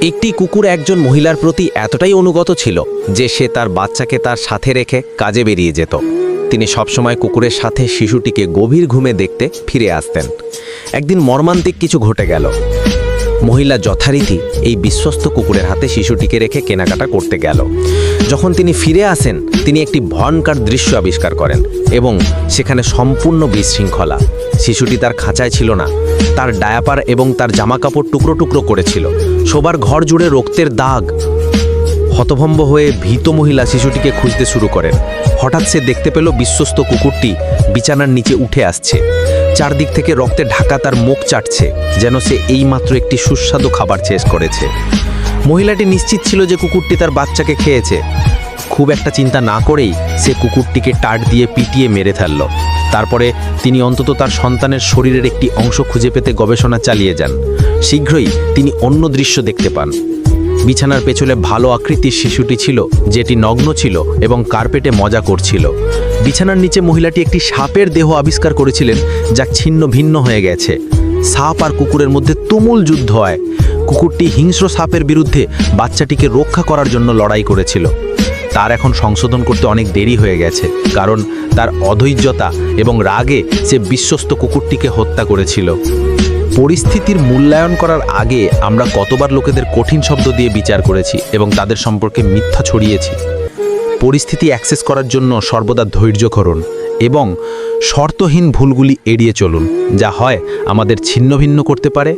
একটি কুকুর একজন মহিলার প্রতি এতটাই অনুগত ছিল যে সে তার বাচ্চাকে তার সাথে রেখে কাজে বেরিয়ে যেত। তিনি সবসময় কুকুরের সাথে শিশুটিকে গভীর ঘুমে দেখতে ফিরে আসতেন। একদিন মর্মান্তিক কিছু ঘটে গেল। মহিলা যথারীতি এই বিশ্বস্ত কুকুরের হাতে শিশুটিকে রেখে কেনাকাটা করতে গেল। যখন তিনি ফিরে আসেন, তিনি একটি ভয়ঙ্কর দৃশ্য আবিষ্কার করেন এবং সেখানে সম্পূর্ণ বিশৃঙ্খলা। শিশুটি তার খাঁচায় ছিল না, তার ডায়াপার এবং তার জামাকাপড় টুকরো টুকরো করেছিল। শোবার ঘর জুড়ে রক্তের দাগ। হতভম্ব হয়ে ভীত মহিলা শিশুটিকে খুঁজতে শুরু করেন। হঠাৎ সে দেখতে পেল বিশ্বস্ত কুকুরটি বিছানার নিচে উঠে আসছে। চারদিক থেকে রক্তে ঢাকা তার মুখ চাটছে, যেন সে এইমাত্র একটি সুস্বাদু খাবার শেষ করেছে। মহিলাটি নিশ্চিত ছিল যে কুকুরটি তার বাচ্চাকে খেয়েছে। খুব একটা চিন্তা না করেই সে কুকুরটিকে টাট দিয়ে পিটিয়ে মেরে ফেলল। তারপরে তিনি অন্তত তার সন্তানের শরীরের একটি অংশ খুঁজে পেতে গবেষণা চালিয়ে যান। শীঘ্রই তিনি অন্য দৃশ্য দেখতে পান। বিছানার পেছনে ভালো আকৃতির শিশুটি ছিল, যেটি নগ্ন ছিল এবং কার্পেটে মজা করছিল। বিছানার নিচে মহিলাটি একটি সাপের দেহ আবিষ্কার করেছিলেন, যা ছিন্ন ভিন্ন হয়ে গেছে। সাপ আর কুকুরের মধ্যে তুমুল যুদ্ধ হয়। কুকুরটি হিংস্র সাপের বিরুদ্ধে বাচ্চাটিকে রক্ষা করার জন্য লড়াই করেছিল। তার এখন সংশোধন করতে অনেক দেরি হয়ে গেছে, কারণ তার অধৈর্যতা এবং রাগে সে বিশ্বস্ত কুকুরটিকে হত্যা করেছিল। পরিস্থিতির মূল্যায়ন করার আগে আমরা কতবার লোকেদের কঠিন শব্দ দিয়ে বিচার করেছি এবং তাদের সম্পর্কে মিথ্যা ছড়িয়েছি। পরিস্থিতি অ্যাক্সেস করার জন্য সর্বদা ধৈর্য করুন এবং শর্তহীন ভুলগুলি এড়িয়ে চলুন, যা হয় আমাদের ছিন্নভিন্ন করতে পারে